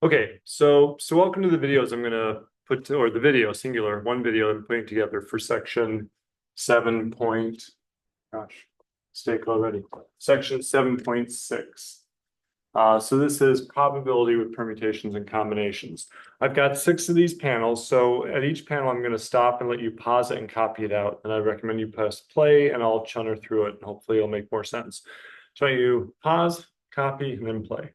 Okay, so welcome to the videos I'm gonna put to, or the video singular, one video I'm putting together for section 7 point, gosh, mistake already. Section 7.6. So this is probability with permutations and combinations. I've got 6 of these panels, so at each panel I'm gonna stop and let you pause it and copy it out. And I recommend you press play and I'll chunner through it and hopefully it'll make more sense. So you pause, copy, and then play.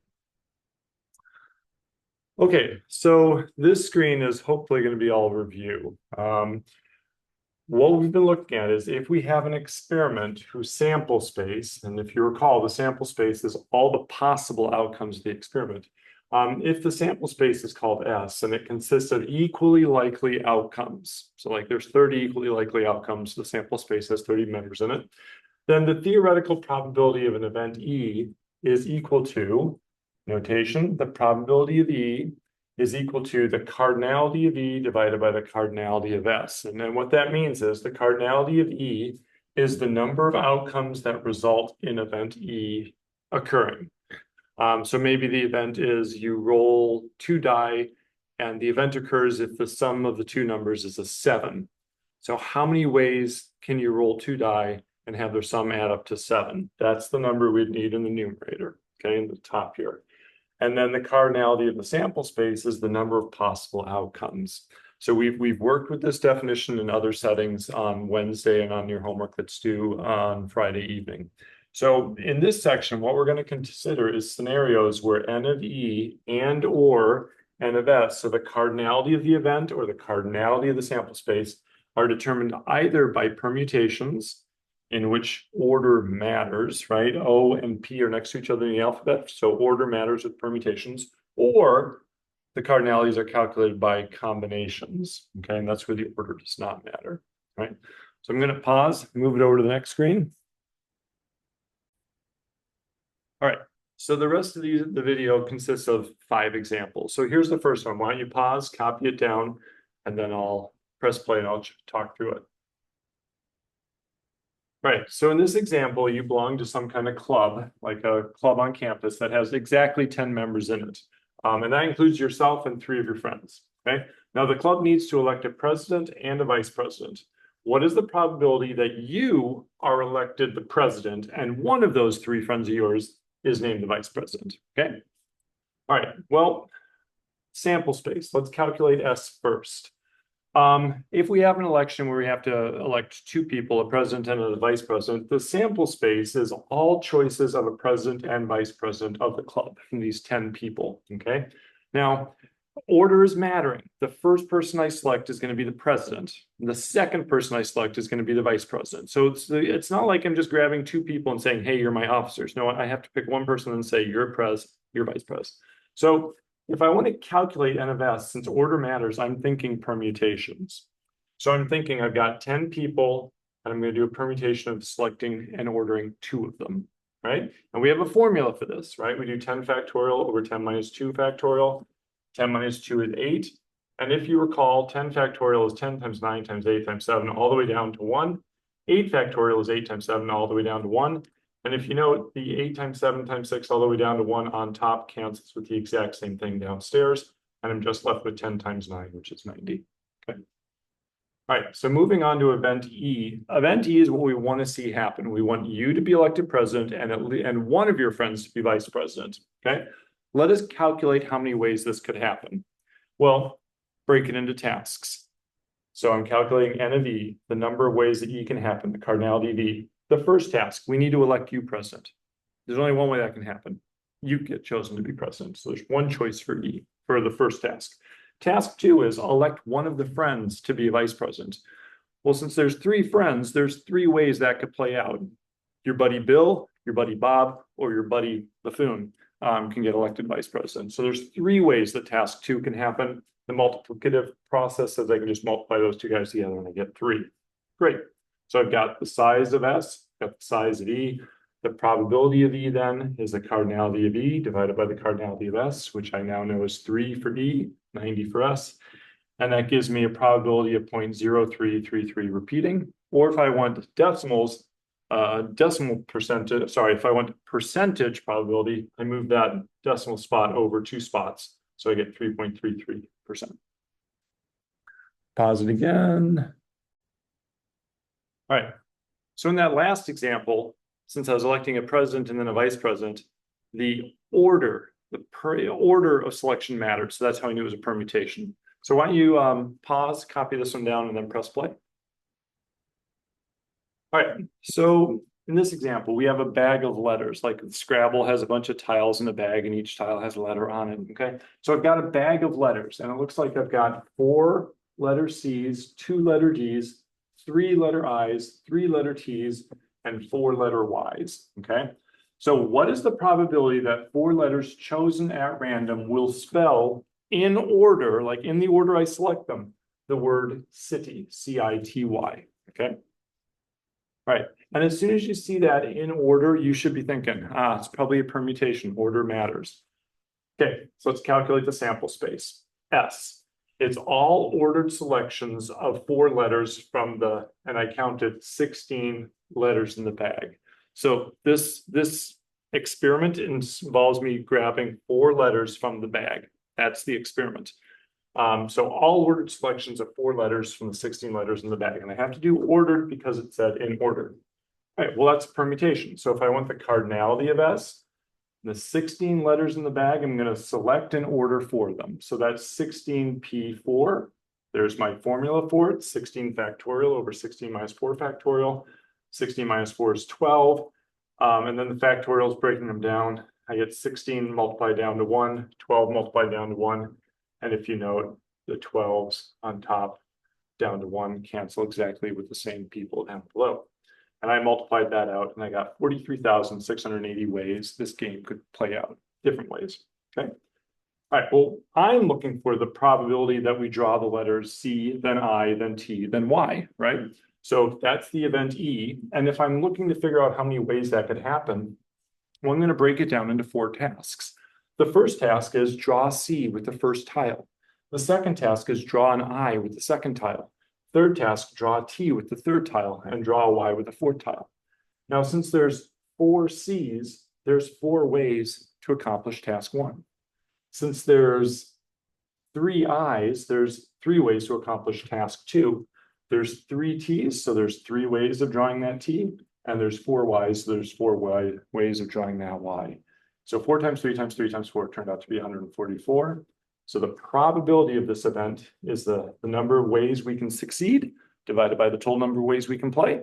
Okay, so this screen is hopefully going to be all review. What we've been looking at is if we have an experiment whose sample space, and if you recall, the sample space is all the possible outcomes of the experiment. If the sample space is called S and it consists of equally likely outcomes, so like there's 30 equally likely outcomes, the sample space has 30 members in it, then the theoretical probability of an event E is equal to, notation, the probability of E is equal to the cardinality of E divided by the cardinality of S. And then what that means is the cardinality of E is the number of outcomes that result in event E occurring. So maybe the event is you roll 2 die and the event occurs if the sum of the two numbers is a 7. So how many ways can you roll 2 die and have their sum add up to 7? That's the number we'd need in the numerator, okay, in the top here. And then the cardinality of the sample space is the number of possible outcomes. So we've worked with this definition in other settings on Wednesday and on your homework that's due on Friday evening. So in this section, what we're going to consider is scenarios where n of E and or n of S, so the cardinality of the event or the cardinality of the sample space, are determined either by permutations, in which order matters, right? O and P are next to each other in the alphabet, so order matters with permutations, or the cardinalities are calculated by combinations, okay? And that's where the order does not matter, right? So I'm going to pause, move it over to the next screen. All right, so the rest of the video consists of 5 examples. So here's the first one. Why don't you pause, copy it down, and then I'll press play and I'll talk through it. Right. So in this example, you belong to some kind of club, like a club on campus that has exactly 10 members in it. And that includes yourself and 3 of your friends. Okay. Now the club needs to elect a president and a vice president. What is the probability that you are elected the president and one of those 3 friends of yours is named the vice president? Okay. All right. Well, sample space. Let's calculate S first. If we have an election where we have to elect 2 people, a president and a vice president, the sample space is all choices of a president and vice president of the club from these 10 people, okay? Now, order is mattering. The first person I select is going to be the president. The second person I select is going to be the vice president. So it's not like I'm just grabbing 2 people and saying, hey, you're my officers. No, I have to pick one person and say, you're pres, you're vice pres. So if I want to calculate N of S, since order matters, I'm thinking permutations. So I'm thinking I've got 10 people, and I'm going to do a permutation of selecting and ordering 2 of them, right? And we have a formula for this, right? We do 10 factorial over 10 minus 2 factorial. 10 minus 2 is 8. And if you recall, 10 factorial is 10 times 9 times 8 times 7, all the way down to 1. 8 factorial is 8 times 7, all the way down to 1. And if you note, the 8 times 7 times 6 all the way down to 1 on top cancels with the exact same thing downstairs. And I'm just left with 10 times 9, which is 90. Okay. All right, so moving on to event E. Event E is what we want to see happen. We want you to be elected president and one of your friends to be vice president. Okay. Let us calculate how many ways this could happen. Well, break it into tasks. So I'm calculating N of E, the number of ways that E can happen, the cardinality of E. The first task, we need to elect you president. There's only one way that can happen. You get chosen to be president. So there's one choice for E for the first task. Task 2 is elect one of the friends to be vice president. Well, since there's 3 friends, there's 3 ways that could play out. Your buddy Bill, your buddy Bob, or your buddy Buffoon can get elected vice president. So there's 3 ways that task 2 can happen. The multiplicative process says I can just multiply those 2 guys together and I get 3. Great. So I've got the size of S, got the size of E. The probability of E then is the cardinality of E divided by the cardinality of S, which I now know is 3 for E, 90 for S. And that gives me a probability of 0.0333 repeating. Or if I want decimals, decimal percentage, sorry, if I want percentage probability, I move that decimal spot over 2 spots So I get 3.33%. Pause it again. All right. So in that last example, since I was electing a president and then a vice president, the order of selection mattered. So that's how I knew it was a permutation. So why don't you pause, copy this one down, and then press play. All right. So in this example, we have a bag of letters. Like Scrabble has a bunch of tiles in a bag, and each tile has a letter on it. Okay. So I've got a bag of letters, and it looks like I've got 4 letter C's, 2 letter D's, 3 letter I's, 3 letter T's, and 4 letter Y's. Okay. So what is the probability that 4 letters chosen at random will spell in order, like in the order I select them, the word city, C-I-T-Y. Okay. All right. And as soon as you see that in order, you should be thinking, it's probably a permutation. Order matters. Okay, so let's calculate the sample space. S. It's all ordered selections of 4 letters from and I counted 16 letters in the bag. So this experiment involves me grabbing 4 letters from the bag. That's the experiment. So all ordered selections of 4 letters from the 16 letters in the bag. And I have to do ordered because it said in order. All right, well, that's permutation. So if I want the cardinality of S, the 16 letters in the bag, I'm going to select an order for them. So that's 16P4. There's my formula for it, 16 factorial over 16 minus 4 factorial. 16 minus 4 is 12. And then the factorial is breaking them down. I get 16 multiplied down to 1, 12 multiplied down to 1. And if you note, the 12s on top down to 1 cancel exactly with the same people down below. And I multiplied that out and I got 43,680 ways this game could play out, different ways. Okay. All right. Well, I'm looking for the probability that we draw the letters C, then I, then T, then Y, right? So that's the event E. And if I'm looking to figure out how many ways that could happen, well, I'm going to break it down into 4 tasks. The first task is draw C with the first tile. The second task is draw an I with the second tile. Third task, draw a T with the third tile and draw a Y with the fourth tile. Now, since there's 4 C's, there's 4 ways to accomplish task 1. Since there's 3 I's, there's 3 ways to accomplish task 2. There's 3 T's, so there's 3 ways of drawing that T. And there's 4 Y's, so there's 4 ways of drawing that Y. So 4 times 3 times 3 times 4 turned out to be 144. So the probability of this event is the number of ways we can succeed divided by the total number of ways we can play.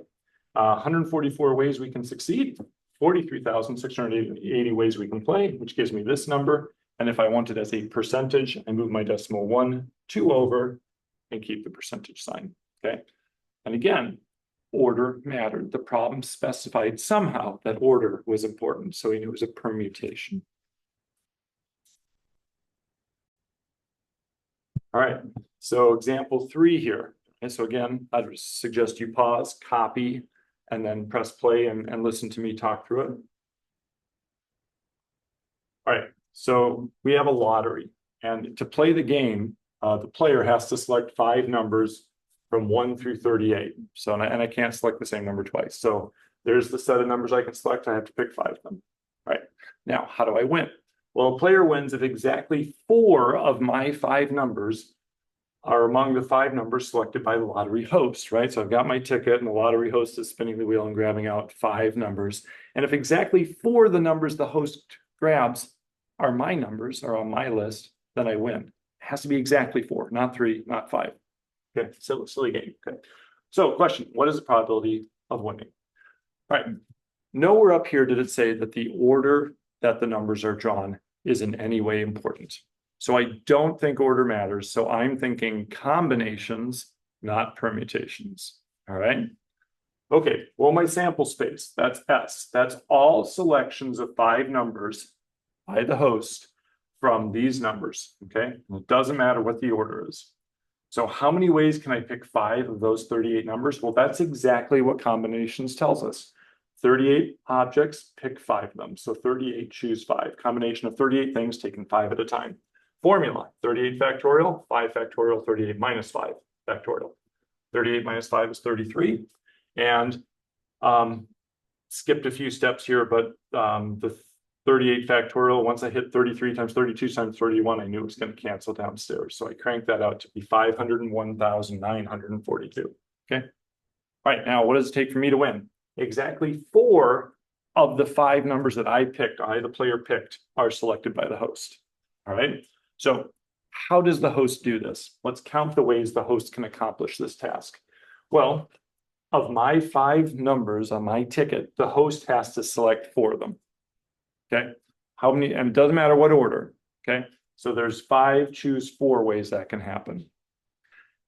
144 ways we can succeed, 43,680 ways we can play, which gives me this number. And if I want it as a percentage, I move my decimal 1, 2 over and keep the percentage sign. Okay. And again, order mattered. The problem specified somehow that order was important. So we knew it was a permutation. All right, so example 3 here. And so again, I'd suggest you pause, copy, and then press play and listen to me talk through it. All right, so we have a lottery. And to play the game, the player has to select 5 numbers from 1 through 38. So, and I can't select the same number twice. So there's the set of numbers I can select. I have to pick 5 of them. All right, now how do I win? Well, a player wins if exactly 4 of my 5 numbers are among the 5 numbers selected by the lottery host, right? So I've got my ticket and the lottery host is spinning the wheel and grabbing out 5 numbers. And if exactly 4 of the numbers the host grabs are my numbers, are on my list, then I win. It has to be exactly 4, not 3, not 5. Okay, so silly game. Okay. So question, what is the probability of winning? All right, nowhere up here did it say that the order that the numbers are drawn is in any way important. So I don't think order matters. So I'm thinking combinations, not permutations. All right. Okay, well, my sample space, that's S. That's all selections of 5 numbers by the host from these numbers. Okay, it doesn't matter what the order is. So how many ways can I pick 5 of those 38 numbers? Well, that's exactly what combinations tells us. 38 objects, pick 5 of them. So 38, choose 5. Combination of 38 things, taken 5 at a time. Formula, 38 factorial, 5 factorial, 38 minus 5 factorial. 38 minus 5 is 33. And skipped a few steps here, but the 38 factorial. Once I hit 33 times 32 times 31, I knew it was going to cancel downstairs. So I cranked that out to be 501,942. Okay. All right, now what does it take for me to win? Exactly 4 of the 5 numbers that I picked, the player picked, are selected by the host. All right. So how does the host do this? Let's count the ways the host can accomplish this task. Well, of my 5 numbers on my ticket, the host has to select 4 of them. Okay. How many? And it doesn't matter what order. Okay. So there's 5, choose 4 ways that can happen.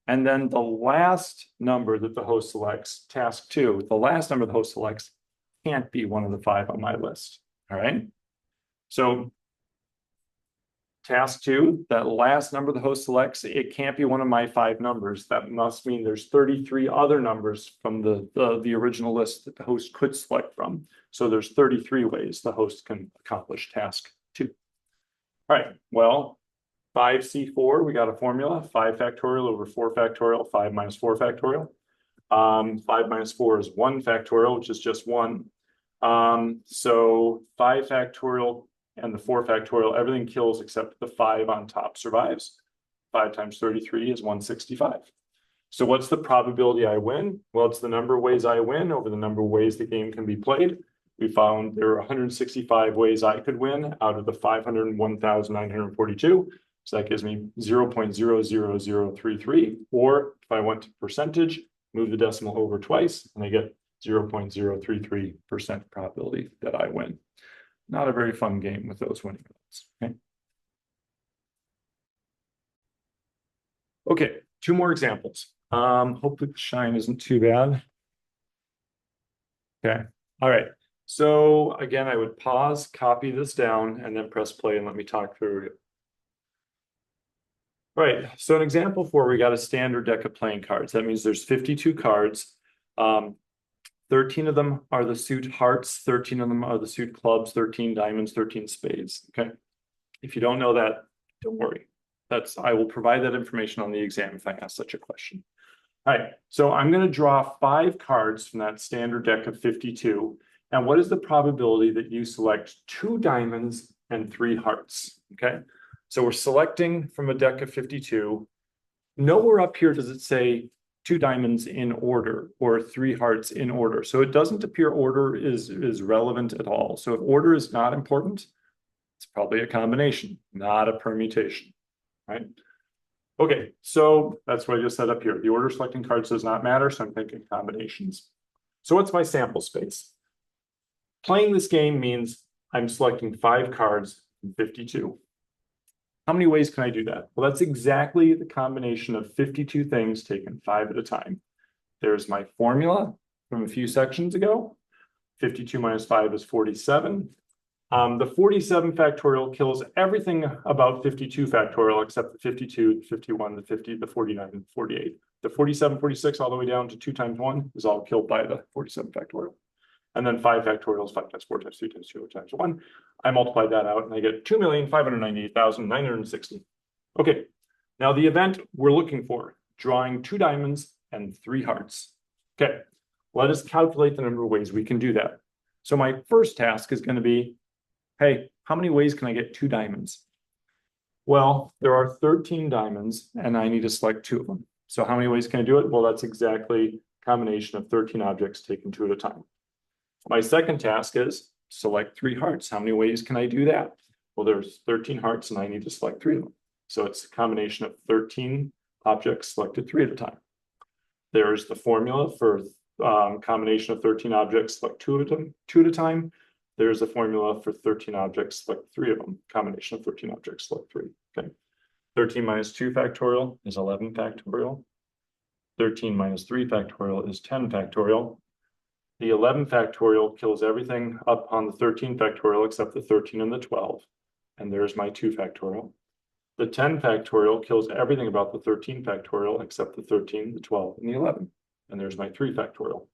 And then the last number that the host selects, task 2, the last number the host selects can't be one of the 5 on my list. All right. So task 2, that last number the host selects, it can't be one of my 5 numbers. That must mean there's 33 other numbers from the original list that the host could select from. So there's 33 ways the host can accomplish task 2. All right. Well, 5C4, we got a formula, 5 factorial over 4 factorial, 5 minus 4 factorial. 5 minus 4 is 1 factorial, which is just 1. So 5 factorial and the 4 factorial, everything kills except the 5 on top survives. 5 times 33 is 165. So what's the probability I win? Well, it's the number of ways I win over the number of ways the game can be played. We found there are 165 ways I could win out of the 501,942. So that gives me 0.00033, or if I went to percentage, move the decimal over twice, and I get 0.033% probability that I win. Not a very fun game with those winning odds. Okay. Okay, 2 more examples. Hopefully the shine isn't too bad. Okay, all right. So again, I would pause, copy this down, and then press play and let me talk through it. All right, so in example 4, we got a standard deck of playing cards. That means there's 52 cards. 13 of them are the suit hearts, 13 of them are the suit clubs, 13 diamonds, 13 spades. Okay. If you don't know that, don't worry. I will provide that information on the exam if I ask such a question. All right, so I'm going to draw 5 cards from that standard deck of 52. And what is the probability that you select 2 diamonds and 3 hearts? Okay. So we're selecting from a deck of 52. Nowhere up here does it say 2 diamonds in order or 3 hearts in order. So it doesn't appear order is relevant at all. So if order is not important, it's probably a combination, not a permutation, right? Okay, so that's what I just set up here. The order selecting cards does not matter, so I'm thinking combinations. So what's my sample space? Playing this game means I'm selecting 5 cards from 52. How many ways can I do that? Well, that's exactly the combination of 52 things taken 5 at a time. There's my formula from a few sections ago. 52 minus 5 is 47. The 47 factorial kills everything about 52 factorial except the 52, the 51, the 50, the 49, and the 48. The 47, 46, all the way down to 2 times 1 is all killed by the 47 factorial. And then 5 factorial is 5 times 4 times 3 times 2 times 1. I multiply that out and I get 2,598,960. Okay, now the event we're looking for, drawing 2 diamonds and 3 hearts. Okay, let us calculate the number of ways we can do that. So my first task is going to be, hey, how many ways can I get 2 diamonds? Well, there are 13 diamonds and I need to select 2 of them. So how many ways can I do it? Well, that's exactly a combination of 13 objects taken 2 at a time. My second task is select 3 hearts. How many ways can I do that? Well, there's 13 hearts and I need to select 3 of them. So it's a combination of 13 objects selected 3 at a time. There's the formula for combination of 13 objects, select 2 of them, 2 at a time. There's a formula for 13 objects, select 3 of them. Combination of 13 objects, select 3. Okay. 13 minus 2 factorial is 11 factorial. 13 minus 3 factorial is 10 factorial. The 11 factorial kills everything up on the 13 factorial except the 13 and the 12. And there's my 2 factorial. The 10 factorial kills everything about the 13 factorial except the 13, the 12, and the 11. And there's my 3 factorial.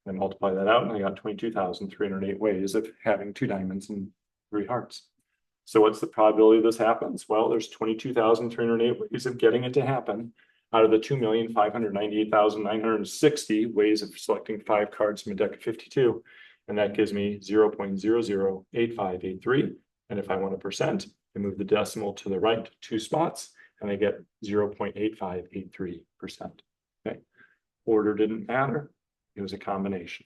I multiply that out and I got 22,308 ways of having 2 diamonds and 3 hearts. So what's the probability this happens? Well, there's 22,308 ways of getting it to happen out of the 2,598,960 ways of selecting 5 cards from a deck of 52. and that gives me 0.008583. And if I want a percent, I move the decimal to the right 2 spots, and I get 0.8583%. Okay, order didn't matter, it was a combination.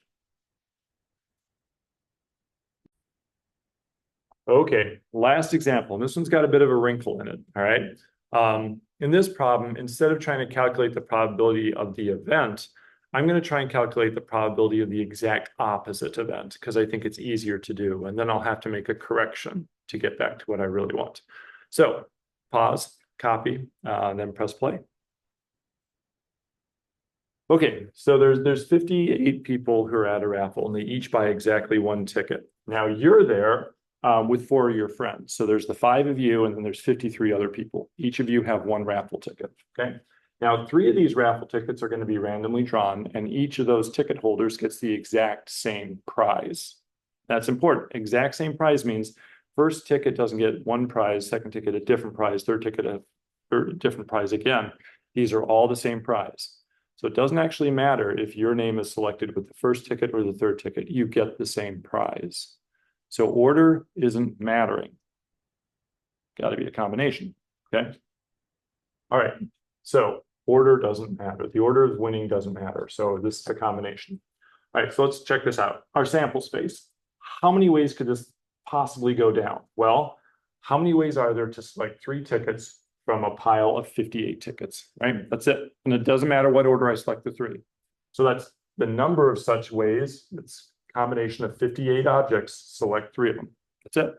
Okay, last example, and this one's got a bit of a wrinkle in it, all right? In this problem, instead of trying to calculate the probability of the event, I'm going to try and calculate the probability of the exact opposite event because I think it's easier to do, and then I'll have to make a correction to get back to what I really want. So pause, copy, then press play. Okay, so there's 58 people who are at a raffle, and they each buy exactly 1 ticket. Now you're there with 4 of your friends. So there's the 5 of you, and then there's 53 other people. Each of you have 1 raffle ticket, okay? Now, 3 of these raffle tickets are going to be randomly drawn, and each of those ticket holders gets the exact same prize. That's important. Exact same prize means first ticket doesn't get 1 prize, second ticket a different prize, third ticket a different prize again. These are all the same prize. So it doesn't actually matter if your name is selected with the first ticket or the third ticket, you get the same prize. So order isn't mattering. Got to be a combination, okay? All right, so order doesn't matter. The order of winning doesn't matter. So this is a combination. All right, so let's check this out. Our sample space. How many ways could this possibly go down? Well, how many ways are there to select 3 tickets from a pile of 58 tickets, right? That's it. And it doesn't matter what order I select the 3. So that's the number of such ways. It's a combination of 58 objects, select 3 of them. That's it.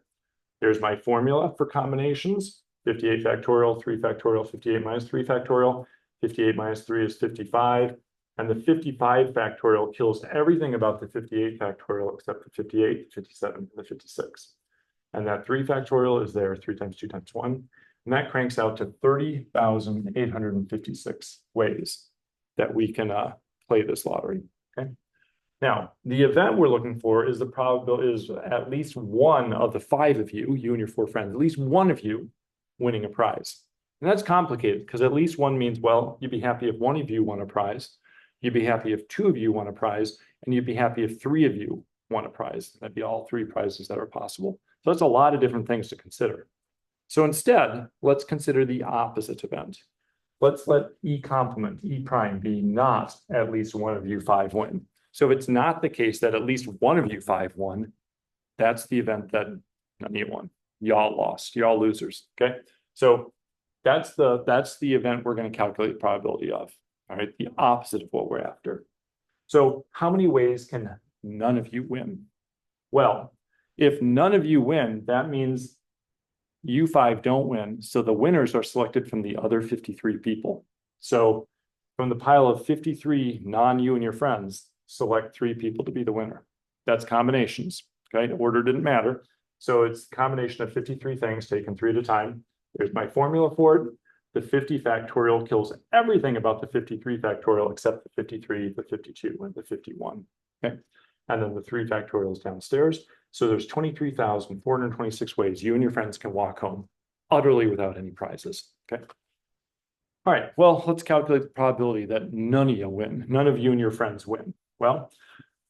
There's my formula for combinations. 58 factorial, 3 factorial, 58 minus 3 factorial. 58 minus 3 is 55. And the 55 factorial kills everything about the 58 factorial except the 58, 57, and the 56. And that 3 factorial is there, 3 times 2 times 1. And that cranks out to 30,856 ways that we can play this lottery, okay? Now, the event we're looking for is the probability is at least one of the 5 of you, you and your 4 friends, at least one of you winning a prize. And that's complicated because at least one means, well, you'd be happy if 1 of you won a prize, you'd be happy if 2 of you won a prize, and you'd be happy if 3 of you won a prize. That'd be all 3 prizes that are possible. So that's a lot of different things to consider. So instead, let's consider the opposite event. Let's let E complement, E prime, be not at least one of you 5 win. So if it's not the case that at least one of you 5 won, that's the event that none of you won. Y'all lost, y'all losers, okay? So that's the event we're going to calculate the probability of, all right? The opposite of what we're after. So how many ways can none of you win? Well, if none of you win, that means you 5 don't win. So the winners are selected from the other 53 people. So from the pile of 53 non-you and your friends, select 3 people to be the winner. That's combinations, okay? Order didn't matter. So it's a combination of 53 things taken 3 at a time. There's my formula for it. The 50 factorial kills everything about the 53 factorial except the 53, the 52, and the 51, okay? And then the 3 factorial is downstairs. So there's 23,426 ways you and your friends can walk home utterly without any prizes, okay? All right, well, let's calculate the probability that none of you win, none of you and your friends win. Well,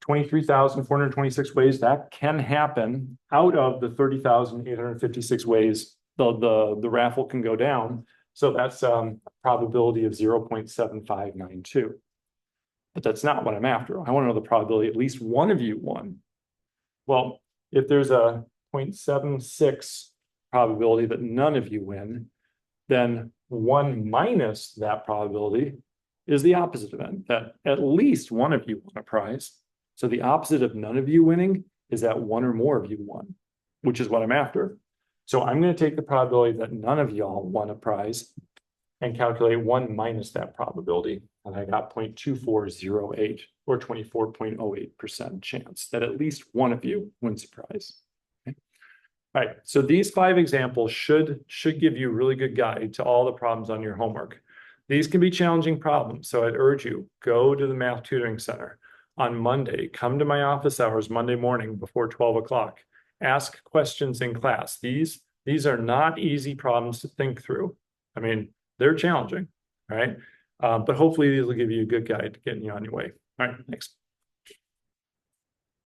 23,426 ways, that can happen out of the 30,856 ways the raffle can go down. So that's a probability of 0.7592. But that's not what I'm after. I want to know the probability at least one of you won. Well, if there's a 0.76 probability that none of you win, then 1 minus that probability is the opposite event, that at least one of you won a prize. So the opposite of none of you winning is that 1 or more of you won, which is what I'm after. So I'm going to take the probability that none of y'all won a prize and calculate 1 minus that probability. And I got 0.2408 or 24.08% chance that at least one of you wins a prize. Okay. All right, so these 5 examples should give you a really good guide to all the problems on your homework. These can be challenging problems, so I'd urge you, go to the Math Tutoring Center on Monday. Come to my office hours Monday morning before 12 o'clock. Ask questions in class. These are not easy problems to think through. I mean, they're challenging, all right? But hopefully these will give you a good guide to getting you on your way. All right, thanks.